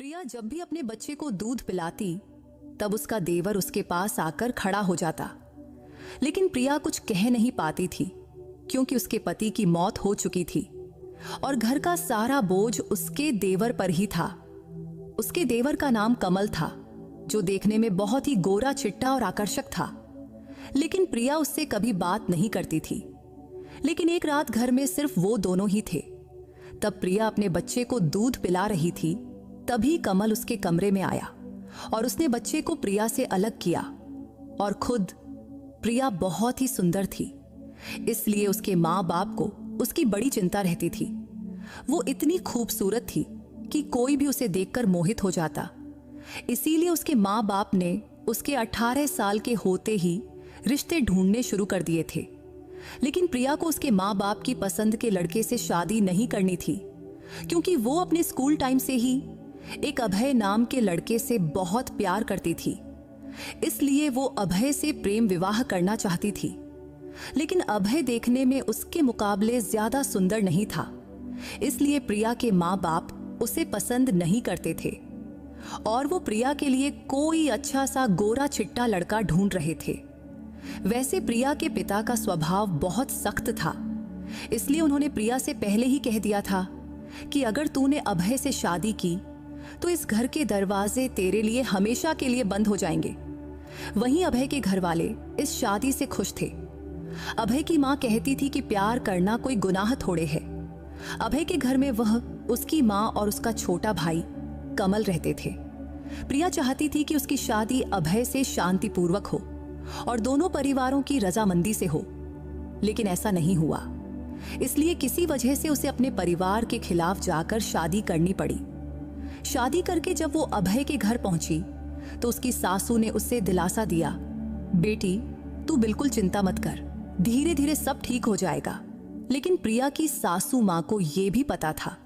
प्रिया जब भी अपने बच्चे को दूध पिलाती तब उसका देवर उसके पास आकर खड़ा हो जाता। लेकिन प्रिया कुछ कह नहीं पाती थी क्योंकि उसके पति की मौत हो चुकी थी और घर का सारा बोझ उसके देवर पर ही था। उसके देवर का नाम कमल था, जो देखने में बहुत ही गोरा चिट्टा और आकर्षक था। लेकिन प्रिया उससे कभी बात नहीं करती थी। लेकिन एक रात घर में सिर्फ वो दोनों ही थे। तब प्रिया अपने बच्चे को दूध पिला रही थी। तभी कमल उसके कमरे में आया और उसने बच्चे को प्रिया से अलग किया। और खुद प्रिया बहुत ही सुंदर थी, इसलिए उसके माँ बाप को उसकी बड़ी चिंता रहती थी। वो इतनी खूबसूरत थी कि कोई भी उसे देखकर मोहित हो जाता। इसीलिए उसके माँ बाप ने उसके 18 साल के होते ही रिश्ते ढूंढने शुरू कर दिए थे। लेकिन प्रिया को उसके माँ बाप की पसंद के लड़के से शादी नहीं करनी थी, क्योंकि वो अपने स्कूल टाइम से ही एक अभय नाम के लड़के से बहुत प्यार करती थी। इसलिए वो अभय से प्रेम विवाह करना चाहती थी। लेकिन अभय देखने में उसके मुकाबले ज्यादा सुंदर नहीं था, इसलिए प्रिया के माँ बाप उसे पसंद नहीं करते थे और वो प्रिया के लिए कोई अच्छा सा गोरा चिट्टा लड़का ढूंढ रहे थे। वैसे प्रिया के पिता का स्वभाव बहुत सख्त था, इसलिए उन्होंने प्रिया से पहले ही कह दिया था कि अगर तूने अभय से शादी की तो इस घर के दरवाजे तेरे लिए हमेशा के लिए बंद हो जाएंगे। वहीं अभय के घर वाले इस शादी से खुश थे। अभय की माँ कहती थी कि प्यार करना कोई गुनाह थोड़े है। अभय के घर में वह, उसकी माँ और उसका छोटा भाई कमल रहते थे। प्रिया चाहती थी कि उसकी शादी अभय से शांतिपूर्वक हो और दोनों परिवारों की रजामंदी से हो, लेकिन ऐसा नहीं हुआ। इसलिए किसी वजह से उसे अपने परिवार के खिलाफ जाकर शादी करनी पड़ी। शादी करके जब वो अभय के घर पहुंची तो उसकी सासू ने उससे दिलासा दिया, बेटी तू बिल्कुल चिंता मत कर, धीरे धीरे सब ठीक हो जाएगा। लेकिन प्रिया की सासू माँ को यह भी पता था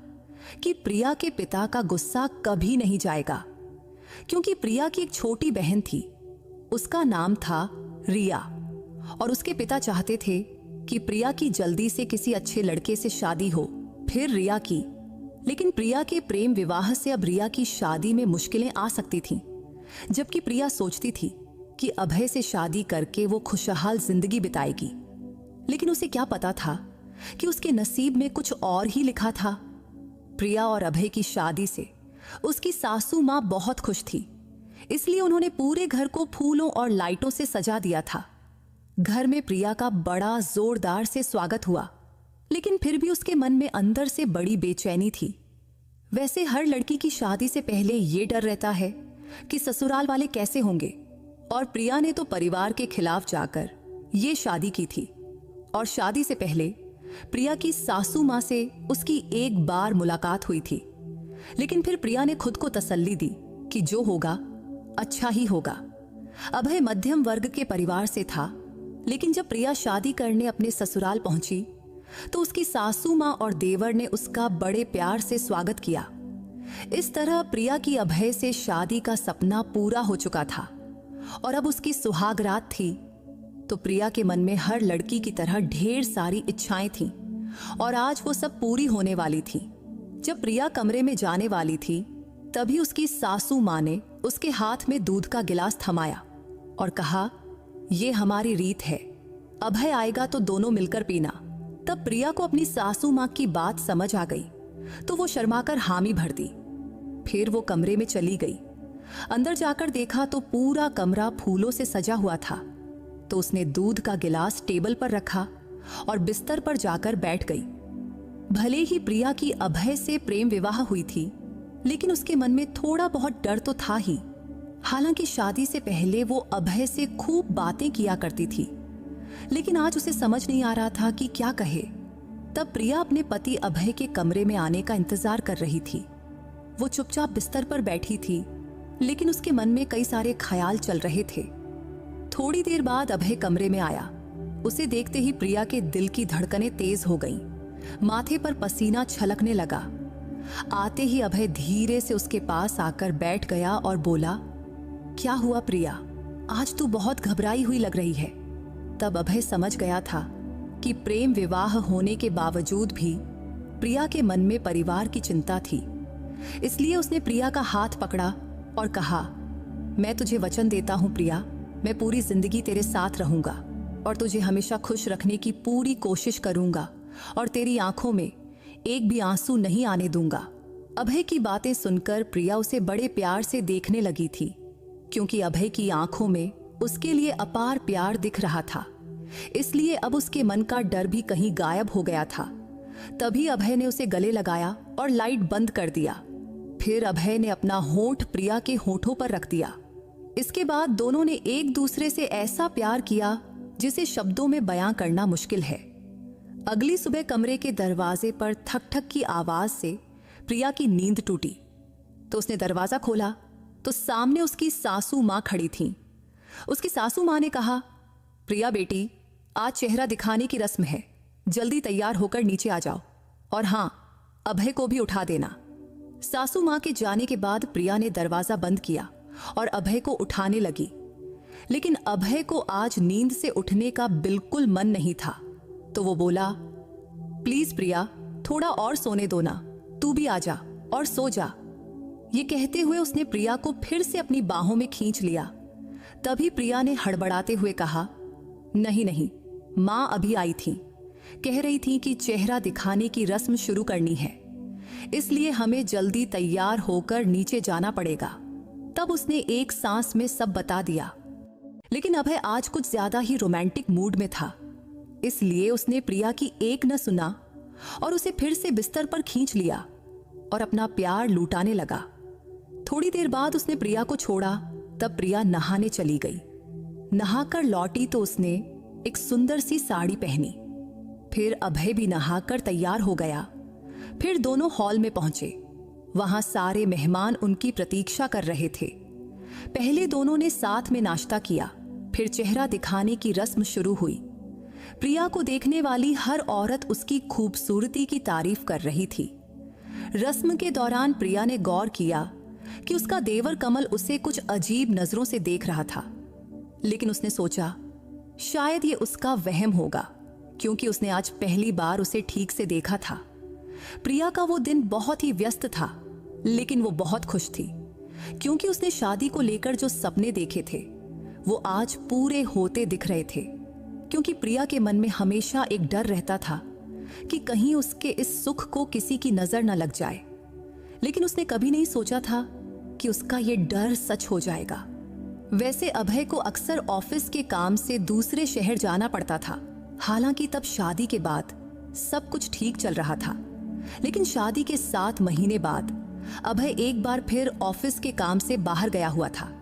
कि प्रिया के पिता का गुस्सा कभी नहीं जाएगा, क्योंकि प्रिया की एक छोटी बहन थी, उसका नाम था रिया, और उसके पिता चाहते थे कि प्रिया की जल्दी से किसी अच्छे लड़के से शादी हो, फिर रिया की। लेकिन प्रिया के प्रेम विवाह से अब रिया की शादी में मुश्किलें आ सकती थीं, जबकि प्रिया सोचती थी कि अभय से शादी करके वो खुशहाल जिंदगी बिताएगी। लेकिन उसे क्या पता था कि उसके नसीब में कुछ और ही लिखा था। प्रिया और अभय की शादी से उसकी सासू माँ बहुत खुश थी, इसलिए उन्होंने पूरे घर को फूलों और लाइटों से सजा दिया था। घर में प्रिया का बड़ा जोरदार से स्वागत हुआ, लेकिन फिर भी उसके मन में अंदर से बड़ी बेचैनी थी। वैसे हर लड़की की शादी से पहले ये डर रहता है कि ससुराल वाले कैसे होंगे, और प्रिया ने तो परिवार के खिलाफ जाकर ये शादी की थी। और शादी से पहले प्रिया की सासू माँ से उसकी एक बार मुलाकात हुई थी, लेकिन फिर प्रिया ने खुद को तसल्ली दी कि जो होगा अच्छा ही होगा। अभय मध्यम वर्ग के परिवार से था, लेकिन जब प्रिया शादी करने अपने ससुराल पहुंची तो उसकी सासू माँ और देवर ने उसका बड़े प्यार से स्वागत किया। इस तरह प्रिया की अभय से शादी का सपना पूरा हो चुका था और अब उसकी सुहाग रात थी। तो प्रिया के मन में हर लड़की की तरह ढेर सारी इच्छाएं थीं और आज वो सब पूरी होने वाली थी। जब प्रिया कमरे में जाने वाली थी तभी उसकी सासू माँ ने उसके हाथ में दूध का गिलास थमाया और कहा, ये हमारी रीत है, अभय आएगा तो दोनों मिलकर पीना। तब प्रिया को अपनी सासू माँ की बात समझ आ गई तो वो शर्माकर हामी भर दी। फिर वो कमरे में चली गई। अंदर जाकर देखा तो पूरा कमरा फूलों से सजा हुआ था। तो उसने दूध का गिलास टेबल पर रखा और बिस्तर पर जाकर बैठ गई। भले ही प्रिया की अभय से प्रेम विवाह हुई थी, लेकिन उसके मन में थोड़ा बहुत डर तो था ही। हालांकि शादी से पहले वो अभय से खूब बातें किया करती थी, लेकिन आज उसे समझ नहीं आ रहा था कि क्या कहे। तब प्रिया अपने पति अभय के कमरे में आने का इंतजार कर रही थी। वो चुपचाप बिस्तर पर बैठी थी, लेकिन उसके मन में कई सारे ख्याल चल रहे थे। थोड़ी देर बाद अभय कमरे में आया। उसे देखते ही प्रिया के दिल की धड़कनें तेज हो गईं। माथे पर पसीना छलकने लगा। आते ही अभय धीरे से उसके पास आकर बैठ गया और बोला, क्या हुआ प्रिया, आज तू बहुत घबराई हुई लग रही है। तब अभय समझ गया था कि प्रेम विवाह होने के बावजूद भी प्रिया के मन में परिवार की चिंता थी, इसलिए उसने प्रिया का हाथ पकड़ा और कहा, मैं तुझे वचन देता हूं प्रिया, मैं पूरी जिंदगी तेरे साथ रहूंगा और तुझे हमेशा खुश रखने की पूरी कोशिश करूंगा और तेरी आंखों में एक भी आंसू नहीं आने दूंगा। अभय की बातें सुनकर प्रिया उसे बड़े प्यार से देखने लगी थी, क्योंकि अभय की आंखों में उसके लिए अपार प्यार दिख रहा था। इसलिए अब उसके मन का डर भी कहीं गायब हो गया था। तभी अभय ने उसे गले लगाया और लाइट बंद कर दिया। फिर अभय ने अपना होंठ प्रिया के होंठों पर रख दिया। इसके बाद दोनों ने एक दूसरे से ऐसा प्यार किया जिसे शब्दों में बयां करना मुश्किल है। अगली सुबह कमरे के दरवाजे पर ठक ठक की आवाज से प्रिया की नींद टूटी, तो उसने दरवाजा खोला तो सामने उसकी सासू मां खड़ी थीं। उसकी सासू मां ने कहा, प्रिया बेटी, आज चेहरा दिखाने की रस्म है, जल्दी तैयार होकर नीचे आ जाओ और हां, अभय को भी उठा देना। सासू मां के जाने के बाद प्रिया ने दरवाजा बंद किया और अभय को उठाने लगी, लेकिन अभय को आज नींद से उठने का बिल्कुल मन नहीं था। तो वो बोला, प्लीज प्रिया, थोड़ा और सोने दो ना, तू भी आ जा और सो जा। ये कहते हुए उसने प्रिया को फिर से अपनी बाहों में खींच लिया। तभी प्रिया ने हड़बड़ाते हुए कहा, नहीं नहीं, मां अभी आई थी, कह रही थी कि चेहरा दिखाने की रस्म शुरू करनी है, इसलिए हमें जल्दी तैयार होकर नीचे जाना पड़ेगा। तब उसने एक सांस में सब बता दिया। लेकिन अभय आज कुछ ज्यादा ही रोमांटिक मूड में था, इसलिए उसने प्रिया की एक न सुना और उसे फिर से बिस्तर पर खींच लिया और अपना प्यार लूटाने लगा। थोड़ी देर बाद उसने प्रिया को छोड़ा। तब प्रिया नहाने चली गई। नहाकर लौटी तो उसने एक सुंदर सी साड़ी पहनी। फिर अभय भी नहाकर तैयार हो गया। फिर दोनों हॉल में पहुंचे। वहां सारे मेहमान उनकी प्रतीक्षा कर रहे थे। पहले दोनों ने साथ में नाश्ता किया, फिर चेहरा दिखाने की रस्म शुरू हुई। प्रिया को देखने वाली हर औरत उसकी खूबसूरती की तारीफ कर रही थी। रस्म के दौरान प्रिया ने गौर किया कि उसका देवर कमल उसे कुछ अजीब नजरों से देख रहा था, लेकिन उसने सोचा शायद ये उसका वहम होगा, क्योंकि उसने आज पहली बार उसे ठीक से देखा था। प्रिया का वो दिन बहुत ही व्यस्त था, लेकिन वो बहुत खुश थी, क्योंकि उसने शादी को लेकर जो सपने देखे थे वो आज पूरे होते दिख रहे थे। क्योंकि प्रिया के मन में हमेशा एक डर रहता था कि कहीं उसके इस सुख को किसी की नजर न लग जाए, लेकिन उसने कभी नहीं सोचा था कि उसका ये डर सच हो जाएगा। वैसे अभय को अक्सर ऑफिस के काम से दूसरे शहर जाना पड़ता था। हालांकि तब शादी के बाद सब कुछ ठीक चल रहा था, लेकिन शादी के 7 महीने बाद अभय एक बार फिर ऑफिस के काम से बाहर गया हुआ था।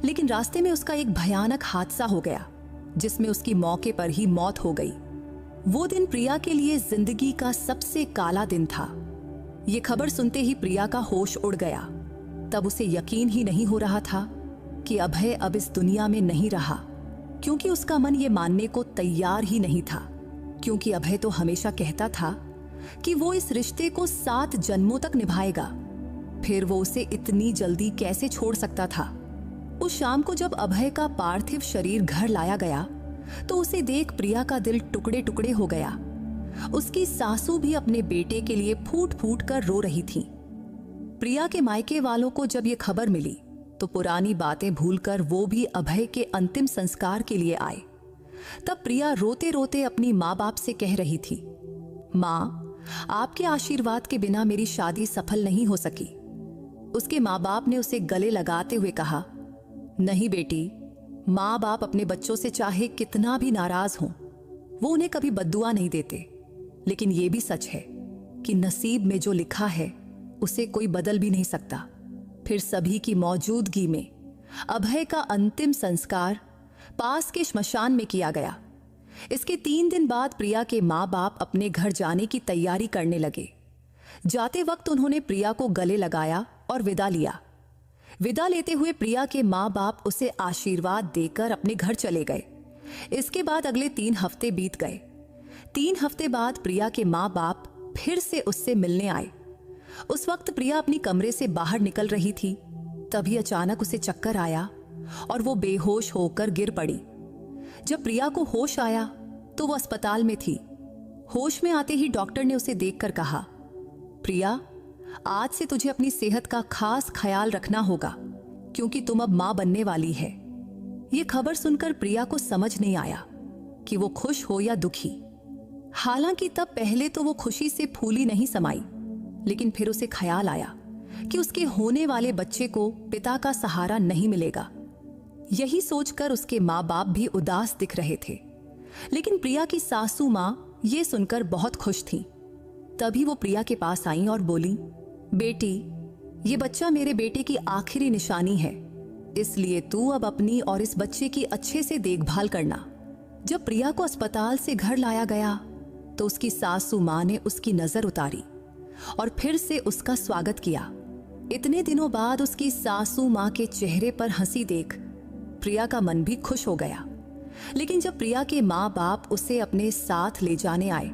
लेकिन रास्ते में उसका एक भयानक हादसा हो गया, जिसमें उसकी मौके पर ही मौत हो गई। वो दिन प्रिया के लिए जिंदगी का सबसे काला दिन था। ये खबर सुनते ही प्रिया का होश उड़ गया। तब उसे यकीन ही नहीं हो रहा था कि अभय अब इस दुनिया में नहीं रहा, क्योंकि उसका मन ये मानने को तैयार ही नहीं था। क्योंकि अभय तो हमेशा कहता था कि वो इस रिश्ते को 7 जन्मों तक निभाएगा, फिर वो उसे इतनी जल्दी कैसे छोड़ सकता था। उस शाम को जब अभय का पार्थिव शरीर घर लाया गया तो उसे देख प्रिया का दिल टुकड़े टुकड़े हो गया। उसकी सासू भी अपने बेटे के लिए फूट फूट कर रो रही थी। प्रिया के मायके वालों को जब ये खबर मिली तो पुरानी बातें भूलकर वो भी अभय के अंतिम संस्कार के लिए आए। तब प्रिया रोते रोते अपनी माँ बाप से कह रही थी, माँ, आपके आशीर्वाद के बिना मेरी शादी सफल नहीं हो सकी। उसके माँ बाप ने उसे गले लगाते हुए कहा, नहीं बेटी, माँ बाप अपने बच्चों से चाहे कितना भी नाराज हों, वो उन्हें कभी बद्दुआ नहीं देते। लेकिन ये भी सच है कि नसीब में जो लिखा है उसे कोई बदल भी नहीं सकता। फिर सभी की मौजूदगी में अभय का अंतिम संस्कार पास के श्मशान में किया गया। इसके 3 दिन बाद प्रिया के माँ बाप अपने घर जाने की तैयारी करने लगे। जाते वक्त उन्होंने प्रिया को गले लगाया और विदा लिया। विदा लेते हुए प्रिया के माँ बाप उसे आशीर्वाद देकर अपने घर चले गए। इसके बाद अगले 3 हफ्ते बीत गए। 3 हफ्ते बाद प्रिया के माँ बाप फिर से उससे मिलने आए। उस वक्त प्रिया अपनी कमरे से बाहर निकल रही थी। तभी अचानक उसे चक्कर आया और वो बेहोश होकर गिर पड़ी। जब प्रिया को होश आया तो वो अस्पताल में थी। होश में आते ही डॉक्टर ने उसे देखकर कहा, प्रिया, आज से तुझे अपनी सेहत का खास ख्याल रखना होगा, क्योंकि तुम अब मां बनने वाली है। ये खबर सुनकर प्रिया को समझ नहीं आया कि वो खुश हो या दुखी। हालांकि तब पहले तो वो खुशी से फूली नहीं समाई, लेकिन फिर उसे ख्याल आया कि उसके होने वाले बच्चे को पिता का सहारा नहीं मिलेगा। यही सोचकर उसके माँ बाप भी उदास दिख रहे थे। लेकिन प्रिया की सासू माँ ये सुनकर बहुत खुश थी। तभी वो प्रिया के पास आई और बोली, बेटी, ये बच्चा मेरे बेटे की आखिरी निशानी है, इसलिए तू अब अपनी और इस बच्चे की अच्छे से देखभाल करना। जब प्रिया को अस्पताल से घर लाया गया तो उसकी सासू माँ ने उसकी नजर उतारी और फिर से उसका स्वागत किया। इतने दिनों बाद उसकी सासू माँ के चेहरे पर हंसी देख प्रिया का मन भी खुश हो गया। लेकिन जब प्रिया के माँ बाप उसे अपने साथ ले जाने आए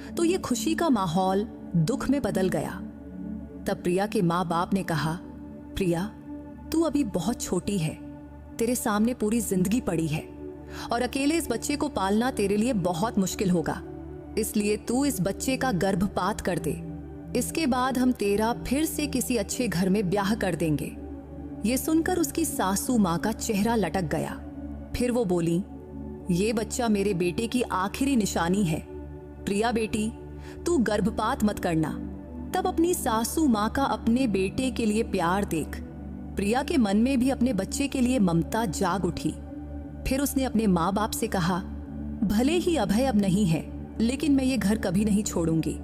तो ये खुशी का माहौल दुख में बदल गया। तब प्रिया के माँ बाप ने कहा, प्रिया, तू अभी बहुत छोटी है, तेरे सामने पूरी जिंदगी पड़ी है और अकेले इस बच्चे को पालना तेरे लिए बहुत मुश्किल होगा, इसलिए तू इस बच्चे का गर्भपात कर दे। इसके बाद हम तेरा फिर से किसी अच्छे घर में ब्याह कर देंगे। ये सुनकर उसकी सासू माँ का चेहरा लटक गया। फिर वो बोली, ये बच्चा मेरे बेटे की आखिरी निशानी है। प्रिया बेटी, तू गर्भपात मत करना। तब अपनी सासू माँ का अपने बेटे के लिए प्यार देख प्रिया के मन में भी अपने बच्चे के लिए ममता जाग उठी। फिर उसने अपने माँ बाप से कहा, भले ही अभय अब नहीं है, लेकिन मैं ये घर कभी नहीं छोड़ूंगी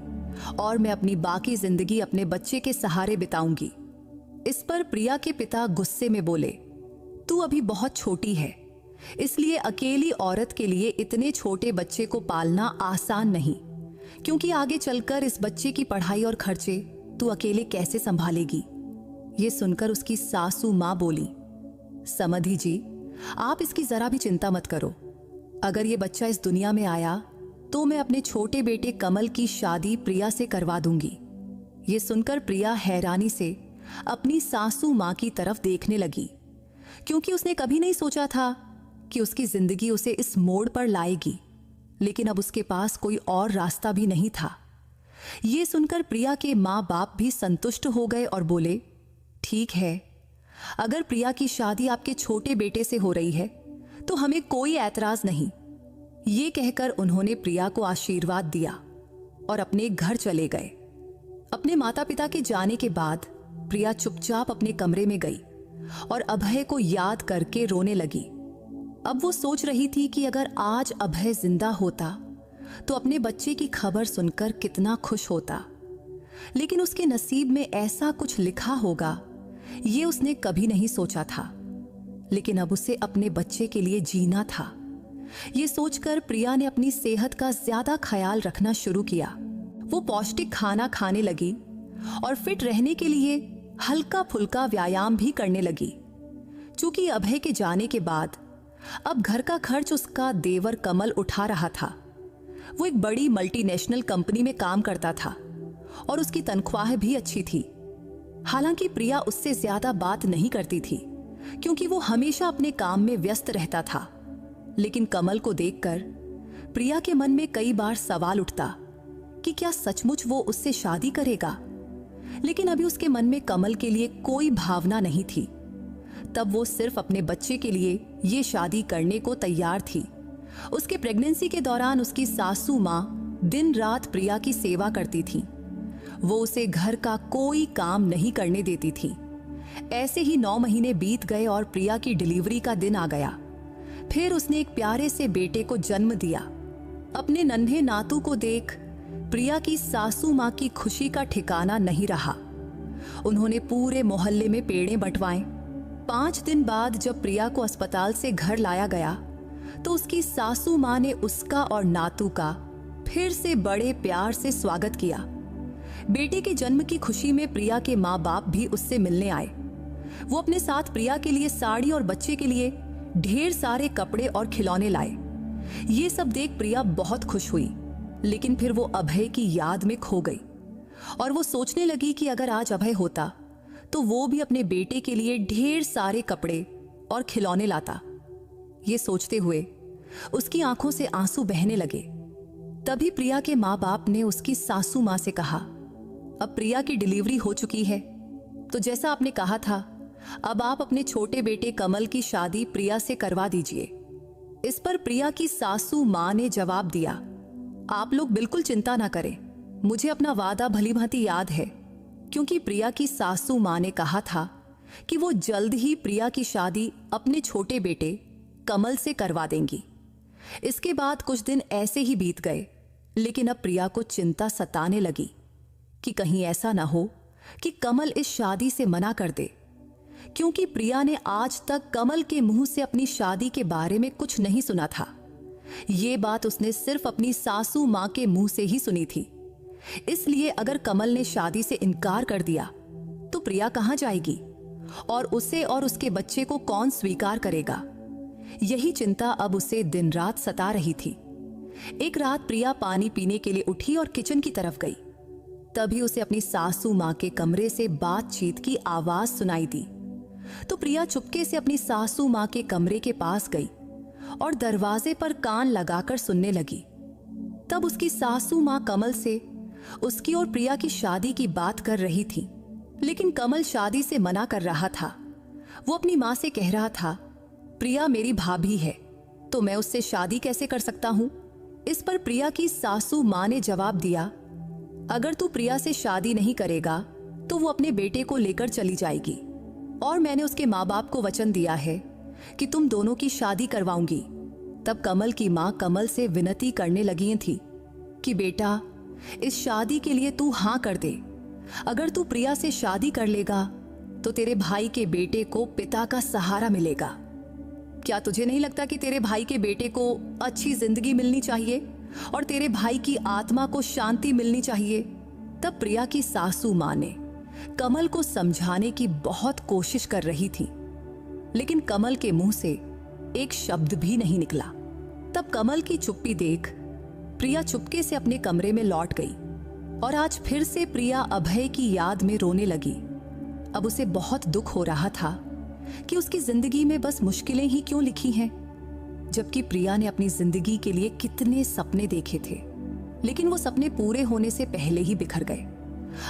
और मैं अपनी बाकी जिंदगी अपने बच्चे के सहारे बिताऊंगी। इस पर प्रिया के पिता गुस्से में बोले, तू अभी बहुत छोटी है, इसलिए अकेली औरत के लिए इतने छोटे बच्चे को पालना आसान नहीं, क्योंकि आगे चलकर इस बच्चे की पढ़ाई और खर्चे तू अकेले कैसे संभालेगी। ये सुनकर उसकी सासू माँ बोली, समधी जी, आप इसकी जरा भी चिंता मत करो। अगर ये बच्चा इस दुनिया में आया तो मैं अपने छोटे बेटे कमल की शादी प्रिया से करवा दूंगी। ये सुनकर प्रिया हैरानी से अपनी सासू माँ की तरफ देखने लगी, क्योंकि उसने कभी नहीं सोचा था कि उसकी जिंदगी उसे इस मोड़ पर लाएगी। लेकिन अब उसके पास कोई और रास्ता भी नहीं था। ये सुनकर प्रिया के माँ बाप भी संतुष्ट हो गए और बोले, ठीक है, अगर प्रिया की शादी आपके छोटे बेटे से हो रही है तो हमें कोई ऐतराज नहीं। ये कहकर उन्होंने प्रिया को आशीर्वाद दिया और अपने घर चले गए। अपने माता पिता के जाने के बाद प्रिया चुपचाप अपने कमरे में गई और अभय को याद करके रोने लगी। अब वो सोच रही थी कि अगर आज अभय जिंदा होता तो अपने बच्चे की खबर सुनकर कितना खुश होता, लेकिन उसके नसीब में ऐसा कुछ लिखा होगा ये उसने कभी नहीं सोचा था। लेकिन अब उसे अपने बच्चे के लिए जीना था। ये सोचकर प्रिया ने अपनी सेहत का ज्यादा ख्याल रखना शुरू किया। वो पौष्टिक खाना खाने लगी और फिट रहने के लिए हल्का फुल्का व्यायाम भी करने लगी। चूंकि अभय के जाने के बाद अब घर का खर्च उसका देवर कमल उठा रहा था। वो एक बड़ी मल्टीनेशनल कंपनी में काम करता था और उसकी तनख्वाह भी अच्छी थी। हालांकि प्रिया उससे ज्यादा बात नहीं करती थी, क्योंकि वो हमेशा अपने काम में व्यस्त रहता था। लेकिन कमल को देखकर प्रिया के मन में कई बार सवाल उठता कि क्या सचमुच वो उससे शादी करेगा। लेकिन अभी उसके मन में कमल के लिए कोई भावना नहीं थी। तब वो सिर्फ अपने बच्चे के लिए ये शादी करने को तैयार थी। उसके प्रेगनेंसी के दौरान उसकी सासू माँ दिन रात प्रिया की सेवा करती थी। वो उसे घर का कोई काम नहीं करने देती थी। ऐसे ही 9 महीने बीत गए और प्रिया की डिलीवरी का दिन आ गया। फिर उसने एक प्यारे से बेटे को जन्म दिया। अपने नन्हे नातू को देख प्रिया की सासू माँ की खुशी का ठिकाना नहीं रहा। उन्होंने पूरे मोहल्ले में पेड़े बंटवाए। 5 दिन बाद जब प्रिया को अस्पताल से घर लाया गया तो उसकी सासू माँ ने उसका और नातू का फिर से बड़े प्यार से स्वागत किया। बेटे के जन्म की खुशी में प्रिया के माँ बाप भी उससे मिलने आए। वो अपने साथ प्रिया के लिए साड़ी और बच्चे के लिए ढेर सारे कपड़े और खिलौने लाए। ये सब देख प्रिया बहुत खुश हुई, लेकिन फिर वो अभय की याद में खो गई और वो सोचने लगी कि अगर आज अभय होता तो वो भी अपने बेटे के लिए ढेर सारे कपड़े और खिलौने लाता। ये सोचते हुए उसकी आंखों से आंसू बहने लगे। तभी प्रिया के माँ बाप ने उसकी सासू माँ से कहा, अब प्रिया की डिलीवरी हो चुकी है, तो जैसा आपने कहा था, अब आप अपने छोटे बेटे कमल की शादी प्रिया से करवा दीजिए। इस पर प्रिया की सासू मां ने जवाब दिया, आप लोग बिल्कुल चिंता ना करें, मुझे अपना वादा भली भांति याद है, क्योंकि प्रिया की सासू मां ने कहा था कि वो जल्द ही प्रिया की शादी अपने छोटे बेटे कमल से करवा देंगी। इसके बाद कुछ दिन ऐसे ही बीत गए, लेकिन अब प्रिया को चिंता सताने लगी कि कहीं ऐसा ना हो कि कमल इस शादी से मना कर दे, क्योंकि प्रिया ने आज तक कमल के मुंह से अपनी शादी के बारे में कुछ नहीं सुना था। ये बात उसने सिर्फ अपनी सासू मां के मुंह से ही सुनी थी। इसलिए अगर कमल ने शादी से इनकार कर दिया तो प्रिया कहां जाएगी और उसे और उसके बच्चे को कौन स्वीकार करेगा? यही चिंता अब उसे दिन रात सता रही थी। एक रात प्रिया पानी पीने के लिए उठी और किचन की तरफ गई। तभी उसे अपनी सासू मां के कमरे से बातचीत की आवाज सुनाई दी। तो प्रिया चुपके से अपनी सासू मां के कमरे के पास गई और दरवाजे पर कान लगाकर सुनने लगी। तब उसकी सासू मां कमल से उसकी और प्रिया की शादी की बात कर रही थी, लेकिन कमल शादी से मना कर रहा था। वो अपनी मां से कह रहा था, प्रिया मेरी भाभी है, तो मैं उससे शादी कैसे कर सकता हूं? इस पर प्रिया की सासू मां ने जवाब दिया, अगर तू प्रिया से शादी नहीं करेगा तो वो अपने बेटे को लेकर चली जाएगी, और मैंने उसके माँ बाप को वचन दिया है कि तुम दोनों की शादी करवाऊंगी। तब कमल की माँ कमल से विनती करने लगी थी कि बेटा, इस शादी के लिए तू हाँ कर दे। अगर तू प्रिया से शादी कर लेगा तो तेरे भाई के बेटे को पिता का सहारा मिलेगा। क्या तुझे नहीं लगता कि तेरे भाई के बेटे को अच्छी जिंदगी मिलनी चाहिए और तेरे भाई की आत्मा को शांति मिलनी चाहिए? तब प्रिया की सासू मां ने कमल को समझाने की बहुत कोशिश कर रही थी, लेकिन कमल के मुंह से एक शब्द भी नहीं निकला। तब कमल की चुप्पी देख प्रिया चुपके से अपने कमरे में लौट गई और आज फिर से प्रिया अभय की याद में रोने लगी। अब उसे बहुत दुख हो रहा था कि उसकी जिंदगी में बस मुश्किलें ही क्यों लिखी हैं, जबकि प्रिया ने अपनी जिंदगी के लिए कितने सपने देखे थे, लेकिन वो सपने पूरे होने से पहले ही बिखर गए।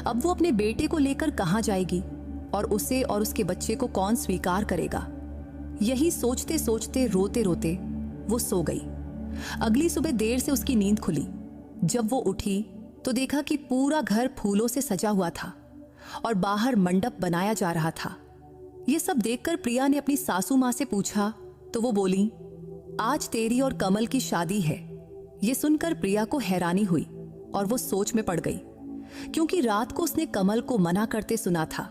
अब वो अपने बेटे को लेकर कहां जाएगी और उसे और उसके बच्चे को कौन स्वीकार करेगा? यही सोचते सोचते रोते रोते वो सो गई। अगली सुबह देर से उसकी नींद खुली। जब वो उठी तो देखा कि पूरा घर फूलों से सजा हुआ था और बाहर मंडप बनाया जा रहा था। ये सब देखकर प्रिया ने अपनी सासू मां से पूछा तो वो बोली, आज तेरी और कमल की शादी है। ये सुनकर प्रिया को हैरानी हुई और वो सोच में पड़ गई, क्योंकि रात को उसने कमल को मना करते सुना था।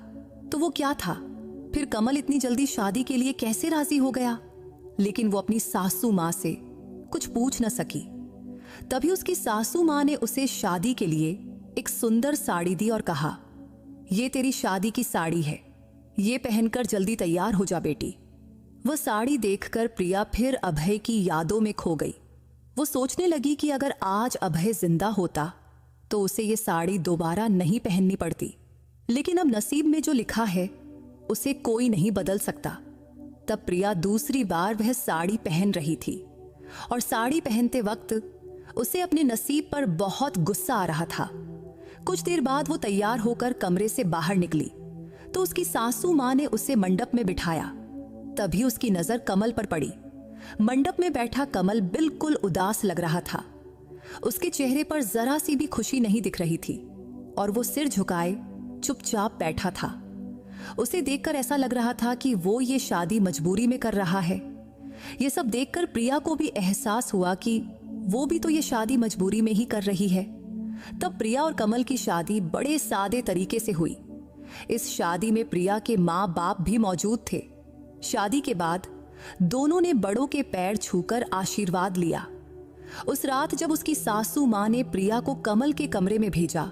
तो वो क्या था? फिर कमल इतनी जल्दी शादी के लिए कैसे राजी हो गया? लेकिन वो अपनी सासू मां से कुछ पूछ न सकी। तभी उसकी सासू मां ने उसे शादी के लिए एक सुंदर साड़ी दी और कहा, ये तेरी शादी की साड़ी है, ये पहनकर जल्दी तैयार हो जा बेटी। वह साड़ी देखकर प्रिया फिर अभय की यादों में खो गई। वो सोचने लगी कि अगर आज अभय जिंदा होता तो उसे ये साड़ी दोबारा नहीं पहननी पड़ती, लेकिन अब नसीब में जो लिखा है उसे कोई नहीं बदल सकता। तब प्रिया दूसरी बार वह साड़ी पहन रही थी और साड़ी पहनते वक्त उसे अपने नसीब पर बहुत गुस्सा आ रहा था। कुछ देर बाद वो तैयार होकर कमरे से बाहर निकली तो उसकी सासू मां ने उसे मंडप में बिठाया। तभी उसकी नजर कमल पर पड़ी। मंडप में बैठा कमल बिल्कुल उदास लग रहा था। उसके चेहरे पर जरा सी भी खुशी नहीं दिख रही थी और वो सिर झुकाए चुपचाप बैठा था। उसे देखकर ऐसा लग रहा था कि वो ये शादी मजबूरी में कर रहा है। ये सब देखकर प्रिया को भी एहसास हुआ कि वो भी तो ये शादी मजबूरी में ही कर रही है। तब प्रिया और कमल की शादी बड़े सादे तरीके से हुई। इस शादी में प्रिया के माँ बाप भी मौजूद थे। शादी के बाद दोनों ने बड़ों के पैर छूकर आशीर्वाद लिया। उस रात जब उसकी सासू मां ने प्रिया को कमल के कमरे में भेजा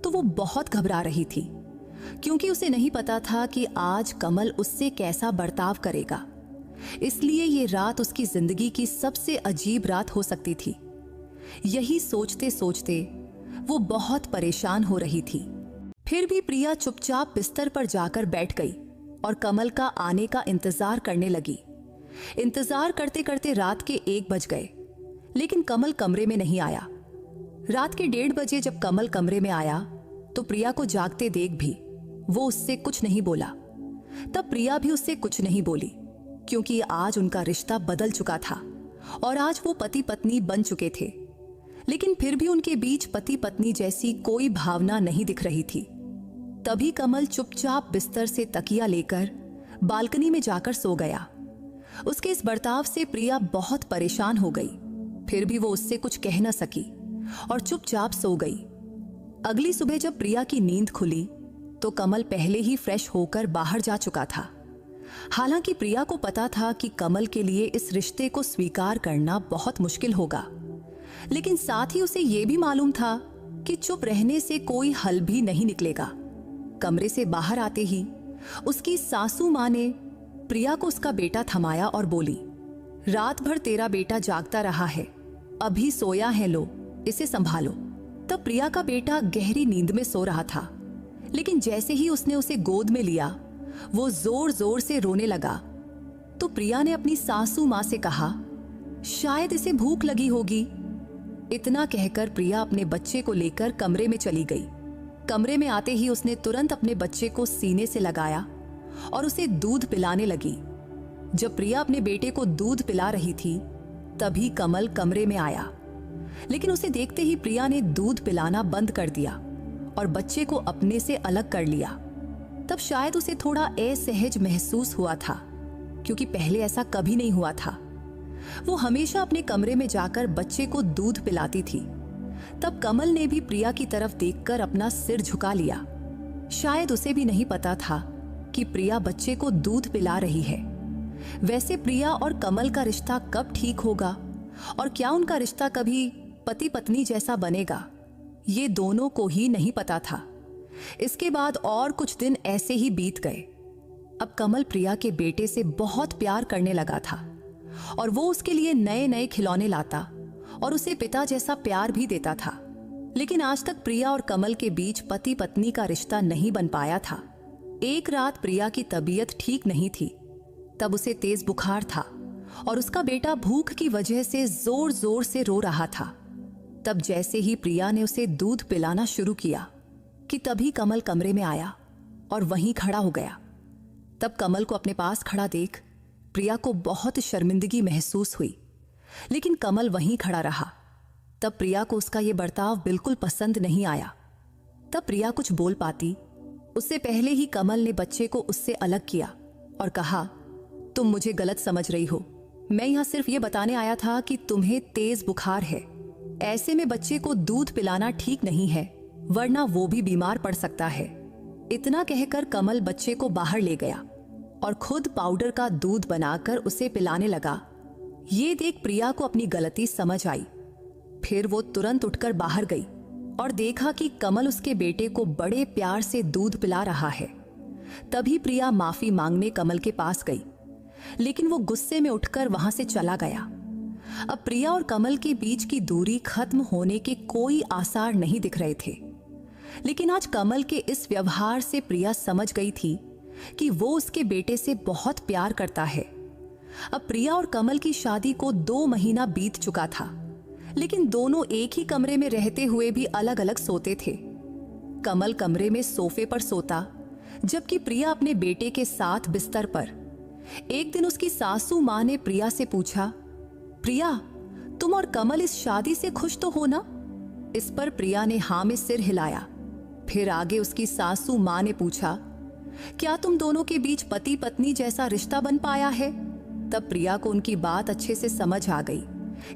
तो वो बहुत घबरा रही थी, क्योंकि उसे नहीं पता था कि आज कमल उससे कैसा बर्ताव करेगा। इसलिए ये रात उसकी जिंदगी की सबसे अजीब रात हो सकती थी। यही सोचते सोचते वो बहुत परेशान हो रही थी। फिर भी प्रिया चुपचाप बिस्तर पर जाकर बैठ गई और कमल का आने का इंतजार करने लगी। इंतजार करते करते रात के 1 बज गए, लेकिन कमल कमरे में नहीं आया। रात के 1:30 बजे जब कमल कमरे में आया तो प्रिया को जागते देख भी वो उससे कुछ नहीं बोला। तब प्रिया भी उससे कुछ नहीं बोली, क्योंकि आज उनका रिश्ता बदल चुका था और आज वो पति पत्नी बन चुके थे। लेकिन फिर भी उनके बीच पति पत्नी जैसी कोई भावना नहीं दिख रही थी। तभी कमल चुपचाप बिस्तर से तकिया लेकर बालकनी में जाकर सो गया। उसके इस बर्ताव से प्रिया बहुत परेशान हो गई। फिर भी वो उससे कुछ कह न सकी और चुपचाप सो गई। अगली सुबह जब प्रिया की नींद खुली तो कमल पहले ही फ्रेश होकर बाहर जा चुका था। हालांकि प्रिया को पता था कि कमल के लिए इस रिश्ते को स्वीकार करना बहुत मुश्किल होगा, लेकिन साथ ही उसे यह भी मालूम था कि चुप रहने से कोई हल भी नहीं निकलेगा। कमरे से बाहर आते ही उसकी सासू मां ने प्रिया को उसका बेटा थमाया और बोली, रात भर तेरा बेटा जागता रहा है, अभी सोया है, लो इसे संभालो। तब प्रिया का बेटा गहरी नींद में सो रहा था, लेकिन जैसे ही उसने उसे गोद में लिया वो जोर जोर से रोने लगा। तो प्रिया ने अपनी सासू मां से कहा, शायद इसे भूख लगी होगी। इतना कहकर प्रिया अपने बच्चे को लेकर कमरे में चली गई। कमरे में आते ही उसने तुरंत अपने बच्चे को सीने से लगाया और उसे दूध पिलाने लगी। जब प्रिया अपने बेटे को दूध पिला रही थी तभी कमल कमरे में आया, लेकिन उसे देखते ही प्रिया ने दूध पिलाना बंद कर दिया और बच्चे को अपने से अलग कर लिया। तब शायद उसे थोड़ा असहज महसूस हुआ था, क्योंकि पहले ऐसा कभी नहीं हुआ था। वो हमेशा अपने कमरे में जाकर बच्चे को दूध पिलाती थी। तब कमल ने भी प्रिया की तरफ देखकर अपना सिर झुका लिया। शायद उसे भी नहीं पता था कि प्रिया बच्चे को दूध पिला रही है। वैसे प्रिया और कमल का रिश्ता कब ठीक होगा और क्या उनका रिश्ता कभी पति पत्नी जैसा बनेगा, ये दोनों को ही नहीं पता था। इसके बाद और कुछ दिन ऐसे ही बीत गए। अब कमल प्रिया के बेटे से बहुत प्यार करने लगा था और वो उसके लिए नए नए खिलौने लाता और उसे पिता जैसा प्यार भी देता था। लेकिन आज तक प्रिया और कमल के बीच पति पत्नी का रिश्ता नहीं बन पाया था। एक रात प्रिया की तबीयत ठीक नहीं थी। तब उसे तेज बुखार था और उसका बेटा भूख की वजह से जोर जोर से रो रहा था। तब जैसे ही प्रिया ने उसे दूध पिलाना शुरू किया कि तभी कमल कमरे में आया और वहीं खड़ा हो गया। तब कमल को अपने पास खड़ा देख प्रिया को बहुत शर्मिंदगी महसूस हुई, लेकिन कमल वहीं खड़ा रहा। तब प्रिया को उसका यह बर्ताव बिल्कुल पसंद नहीं आया। तब प्रिया कुछ बोल पाती उससे पहले ही कमल ने बच्चे को उससे अलग किया और कहा, तुम मुझे गलत समझ रही हो। मैं यहां सिर्फ ये बताने आया था कि तुम्हें तेज बुखार है। ऐसे में बच्चे को दूध पिलाना ठीक नहीं है, वरना वो भी बीमार पड़ सकता है। इतना कहकर कमल बच्चे को बाहर ले गया और खुद पाउडर का दूध बनाकर उसे पिलाने लगा। ये देख प्रिया को अपनी गलती समझ आई। फिर वो तुरंत उठकर बाहर गई और देखा कि कमल उसके बेटे को बड़े प्यार से दूध पिला रहा है। तभी प्रिया माफी मांगने कमल के पास गई, लेकिन वो गुस्से में उठकर वहां से चला गया। अब प्रिया और कमल के बीच की दूरी खत्म होने के कोई आसार नहीं दिख रहे थे। लेकिन आज कमल के इस व्यवहार से प्रिया समझ गई थी कि वो उसके बेटे से बहुत प्यार करता है। अब प्रिया और कमल की शादी को 2 महीना बीत चुका था, लेकिन दोनों एक ही कमरे में रहते हुए भी अलग अलग सोते थे। कमल कमरे में सोफे पर सोता, जबकि प्रिया अपने बेटे के साथ बिस्तर पर। एक दिन उसकी सासू मां ने प्रिया से पूछा, प्रिया, तुम और कमल इस शादी से खुश तो हो ना? इस पर प्रिया ने हाँ में सिर हिलाया। फिर आगे उसकी सासू मां ने पूछा, क्या तुम दोनों के बीच पति पत्नी जैसा रिश्ता बन पाया है? तब प्रिया को उनकी बात अच्छे से समझ आ गई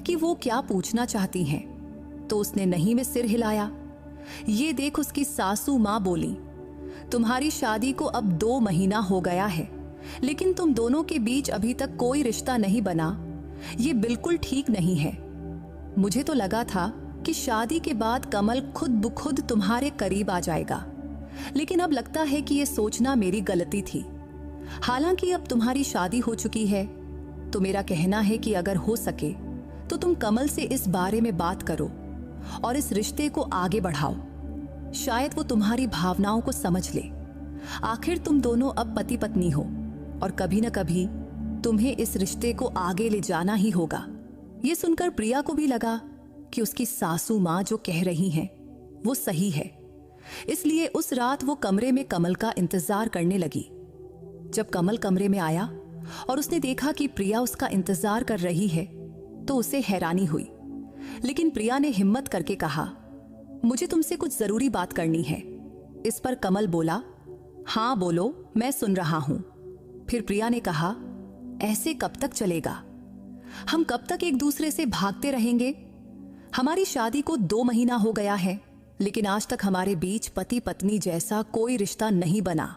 कि वो क्या पूछना चाहती हैं, तो उसने नहीं में सिर हिलाया। ये देख उसकी सासू मां बोली, तुम्हारी शादी को अब 2 महीना हो गया है, लेकिन तुम दोनों के बीच अभी तक कोई रिश्ता नहीं बना। ये बिल्कुल ठीक नहीं है। मुझे तो लगा था कि शादी के बाद कमल खुद ब खुद तुम्हारे करीब आ जाएगा, लेकिन अब लगता है कि ये सोचना मेरी गलती थी। हालांकि अब तुम्हारी शादी हो चुकी है, तो मेरा कहना है कि अगर हो सके तो तुम कमल से इस बारे में बात करो और इस रिश्ते को आगे बढ़ाओ। शायद वो तुम्हारी भावनाओं को समझ ले। आखिर तुम दोनों अब पति पत्नी हो और कभी न कभी तुम्हें इस रिश्ते को आगे ले जाना ही होगा। ये सुनकर प्रिया को भी लगा कि उसकी सासू मां जो कह रही हैं वो सही है। इसलिए उस रात वो कमरे में कमल का इंतजार करने लगी। जब कमल कमरे में आया और उसने देखा कि प्रिया उसका इंतजार कर रही है तो उसे हैरानी हुई। लेकिन प्रिया ने हिम्मत करके कहा, मुझे तुमसे कुछ जरूरी बात करनी है। इस पर कमल बोला, हाँ बोलो, मैं सुन रहा हूं। फिर प्रिया ने कहा, ऐसे कब तक चलेगा? हम कब तक एक दूसरे से भागते रहेंगे? हमारी शादी को 2 महीना हो गया है, लेकिन आज तक हमारे बीच पति पत्नी जैसा कोई रिश्ता नहीं बना।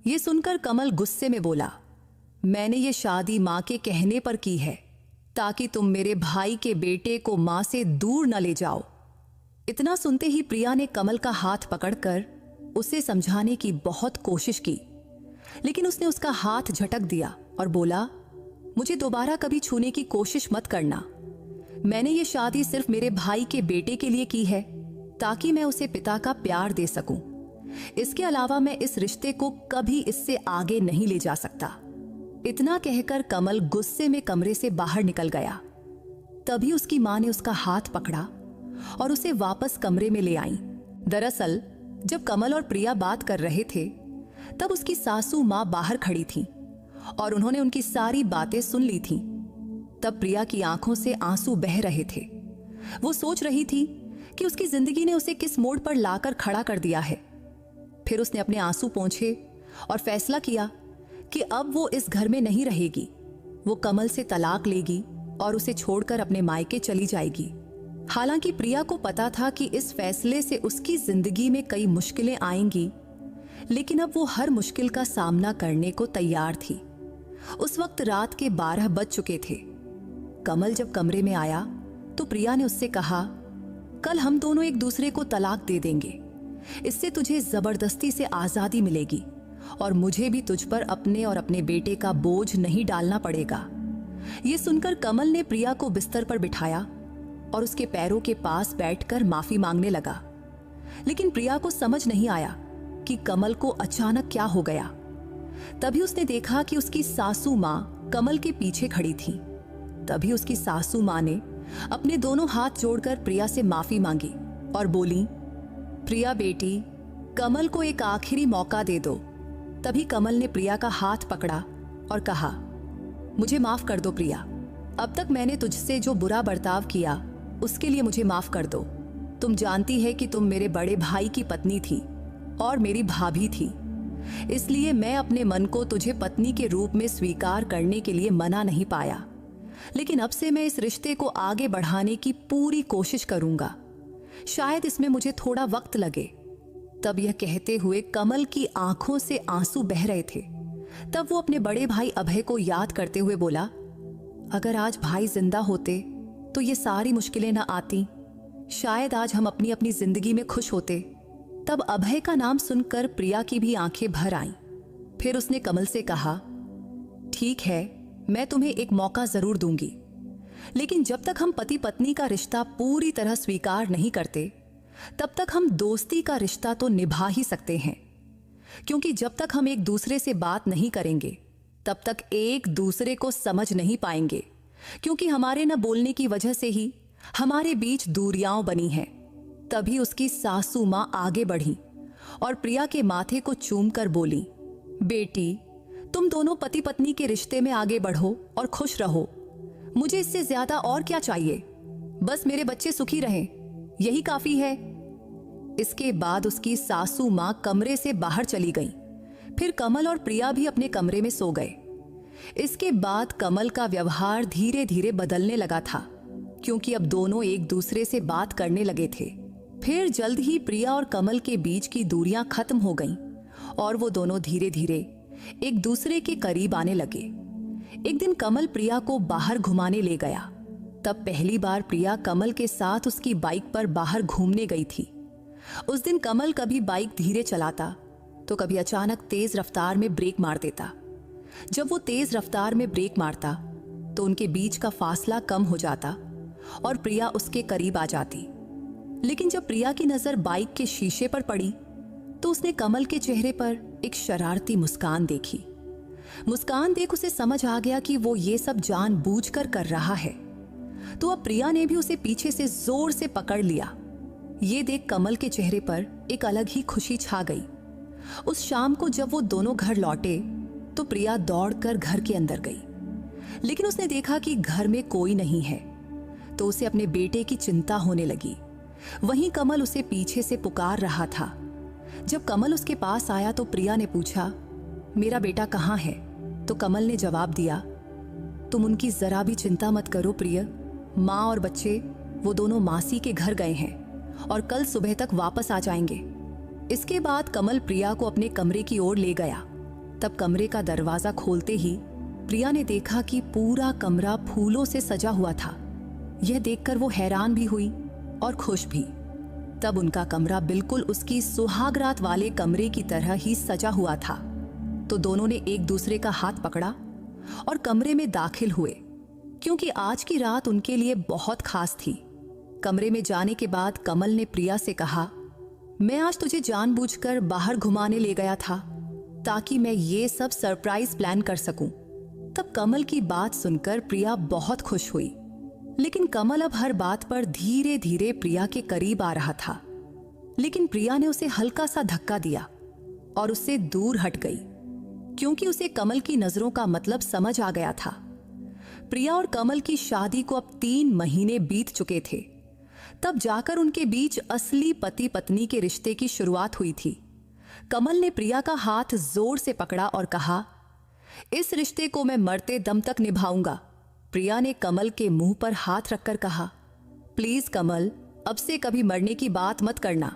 ये सुनकर कमल गुस्से में बोला, मैंने ये शादी मां के कहने पर की है, ताकि तुम मेरे भाई के बेटे को मां से दूर न ले जाओ। इतना सुनते ही प्रिया ने कमल का हाथ पकड़कर उसे समझाने की बहुत कोशिश की, लेकिन उसने उसका हाथ झटक दिया और बोला, मुझे दोबारा कभी छूने की कोशिश मत करना। मैंने ये शादी सिर्फ मेरे भाई के बेटे के लिए की है, ताकि मैं उसे पिता का प्यार दे सकूं। इसके अलावा मैं इस रिश्ते को कभी इससे आगे नहीं ले जा सकता। इतना कहकर कमल गुस्से में कमरे से बाहर निकल गया। तभी उसकी मां ने उसका हाथ पकड़ा और उसे वापस कमरे में ले आई। दरअसल जब कमल और प्रिया बात कर रहे थे तब उसकी सासू मां बाहर खड़ी थी और उन्होंने उनकी सारी बातें सुन ली थीं। तब प्रिया की आंखों से आंसू बह रहे थे। वो सोच रही थी कि उसकी जिंदगी ने उसे किस मोड़ पर लाकर खड़ा कर दिया है। फिर उसने अपने आंसू पोंछे और फैसला किया कि अब वो इस घर में नहीं रहेगी। वो कमल से तलाक लेगी और उसे छोड़कर अपने मायके चली जाएगी। हालांकि प्रिया को पता था कि इस फैसले से उसकी जिंदगी में कई मुश्किलें आएंगी, लेकिन अब वो हर मुश्किल का सामना करने को तैयार थी। उस वक्त रात के 12 बज चुके थे। कमल जब कमरे में आया तो प्रिया ने उससे कहा, कल हम दोनों एक दूसरे को तलाक दे देंगे। इससे तुझे जबरदस्ती से आजादी मिलेगी और मुझे भी तुझ पर अपने और अपने बेटे का बोझ नहीं डालना पड़ेगा। ये सुनकर कमल ने प्रिया को बिस्तर पर बिठाया और उसके पैरों के पास बैठकर माफी मांगने लगा। लेकिन प्रिया को समझ नहीं आया कि कमल को अचानक क्या हो गया। तभी उसने देखा कि उसकी सासू मां कमल के पीछे खड़ी थी। तभी उसकी सासू मां ने अपने दोनों हाथ जोड़कर प्रिया से माफी मांगी और बोली, प्रिया बेटी, कमल को एक आखिरी मौका दे दो। तभी कमल ने प्रिया का हाथ पकड़ा और कहा, मुझे माफ कर दो प्रिया। अब तक मैंने तुझसे जो बुरा बर्ताव किया उसके लिए मुझे माफ कर दो। तुम जानती है कि तुम मेरे बड़े भाई की पत्नी थी और मेरी भाभी थी, इसलिए मैं अपने मन को तुझे पत्नी के रूप में स्वीकार करने के लिए मना नहीं पाया। लेकिन अब से मैं इस रिश्ते को आगे बढ़ाने की पूरी कोशिश करूंगा। शायद इसमें मुझे थोड़ा वक्त लगे। तब यह कहते हुए कमल की आंखों से आंसू बह रहे थे। तब वो अपने बड़े भाई अभय को याद करते हुए बोला, अगर आज भाई जिंदा होते तो ये सारी मुश्किलें ना आती। शायद आज हम अपनी अपनी जिंदगी में खुश होते। तब अभय का नाम सुनकर प्रिया की भी आंखें भर आईं। फिर उसने कमल से कहा, ठीक है, मैं तुम्हें एक मौका जरूर दूंगी, लेकिन जब तक हम पति पत्नी का रिश्ता पूरी तरह स्वीकार नहीं करते तब तक हम दोस्ती का रिश्ता तो निभा ही सकते हैं। क्योंकि जब तक हम एक दूसरे से बात नहीं करेंगे तब तक एक दूसरे को समझ नहीं पाएंगे, क्योंकि हमारे न बोलने की वजह से ही हमारे बीच दूरियां बनी हैं। तभी उसकी सासू मां आगे बढ़ी और प्रिया के माथे को चूमकर बोली, बेटी, तुम दोनों पति पत्नी के रिश्ते में आगे बढ़ो और खुश रहो। मुझे इससे ज्यादा और क्या चाहिए? बस मेरे बच्चे सुखी रहें, यही काफी है। इसके बाद उसकी सासू मां कमरे से बाहर चली गईं। फिर कमल और प्रिया भी अपने कमरे में सो गए। इसके बाद कमल का व्यवहार धीरे धीरे बदलने लगा था, क्योंकि अब दोनों एक दूसरे से बात करने लगे थे। फिर जल्द ही प्रिया और कमल के बीच की दूरियां खत्म हो गईं और वो दोनों धीरे धीरे एक दूसरे के करीब आने लगे। एक दिन कमल प्रिया को बाहर घुमाने ले गया। तब पहली बार प्रिया कमल के साथ उसकी बाइक पर बाहर घूमने गई थी। उस दिन कमल कभी बाइक धीरे चलाता तो कभी अचानक तेज रफ्तार में ब्रेक मार देता। जब वो तेज रफ्तार में ब्रेक मारता तो उनके बीच का फासला कम हो जाता और प्रिया उसके करीब आ जाती। लेकिन जब प्रिया की नजर बाइक के शीशे पर पड़ी तो उसने कमल के चेहरे पर एक शरारती मुस्कान देखी। मुस्कान देख उसे समझ आ गया कि वो ये सब जानबूझकर कर रहा है। तो अब प्रिया ने भी उसे पीछे से जोर से पकड़ लिया ये देख कमल के चेहरे पर एक अलग ही खुशी छा गई। उस शाम को जब वो दोनों घर लौटे तो प्रिया दौड़कर घर के अंदर गई, लेकिन उसने देखा कि घर में कोई नहीं है, तो उसे अपने बेटे की चिंता होने लगी। वहीं कमल उसे पीछे से पुकार रहा था। जब कमल उसके पास आया तो प्रिया ने पूछा, मेरा बेटा कहाँ है? तो कमल ने जवाब दिया, तुम उनकी जरा भी चिंता मत करो प्रिय, माँ और बच्चे वो दोनों मासी के घर गए हैं और कल सुबह तक वापस आ जाएंगे। इसके बाद कमल प्रिया को अपने कमरे की ओर ले गया। तब कमरे का दरवाजा खोलते ही प्रिया ने देखा कि पूरा कमरा फूलों से सजा हुआ था। यह देखकर वो हैरान भी हुई और खुश भी। तब उनका कमरा बिल्कुल उसकी सुहागरात वाले कमरे की तरह ही सजा हुआ था। तो दोनों ने एक दूसरे का हाथ पकड़ा और कमरे में दाखिल हुए, क्योंकि आज की रात उनके लिए बहुत खास थी। कमरे में जाने के बाद कमल ने प्रिया से कहा, मैं आज तुझे जानबूझकर बाहर घुमाने ले गया था ताकि मैं ये सब सरप्राइज प्लान कर सकूं। तब कमल की बात सुनकर प्रिया बहुत खुश हुई, लेकिन कमल अब हर बात पर धीरे धीरे प्रिया के करीब आ रहा था। लेकिन प्रिया ने उसे हल्का सा धक्का दिया और उससे दूर हट गई, क्योंकि उसे कमल की नजरों का मतलब समझ आ गया था। प्रिया और कमल की शादी को अब 3 महीने बीत चुके थे। तब जाकर उनके बीच असली पति पत्नी के रिश्ते की शुरुआत हुई थी। कमल ने प्रिया का हाथ जोर से पकड़ा और कहा, इस रिश्ते को मैं मरते दम तक निभाऊंगा। प्रिया ने कमल के मुंह पर हाथ रखकर कहा, प्लीज कमल, अब से कभी मरने की बात मत करना।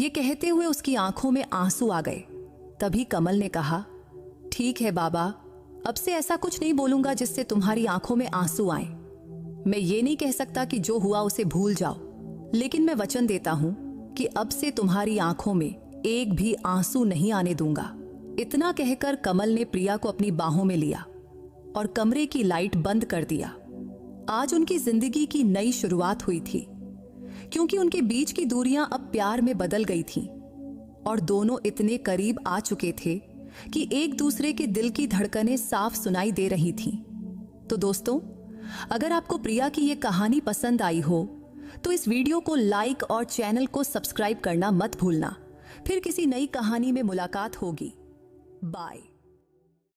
ये कहते हुए उसकी आंखों में आंसू आ गए। तभी कमल ने कहा, ठीक है बाबा, अब से ऐसा कुछ नहीं बोलूंगा जिससे तुम्हारी आंखों में आंसू आए। मैं ये नहीं कह सकता कि जो हुआ उसे भूल जाओ, लेकिन मैं वचन देता हूं कि अब से तुम्हारी आंखों में एक भी आंसू नहीं आने दूंगा। इतना कहकर कमल ने प्रिया को अपनी बाहों में लिया और कमरे की लाइट बंद कर दिया। आज उनकी जिंदगी की नई शुरुआत हुई थी, क्योंकि उनके बीच की दूरियां अब प्यार में बदल गई थीं और दोनों इतने करीब आ चुके थे कि एक दूसरे के दिल की धड़कनें साफ सुनाई दे रही थीं। तो दोस्तों, अगर आपको प्रिया की ये कहानी पसंद आई हो तो इस वीडियो को लाइक और चैनल को सब्सक्राइब करना मत भूलना। फिर किसी नई कहानी में मुलाकात होगी। बाय।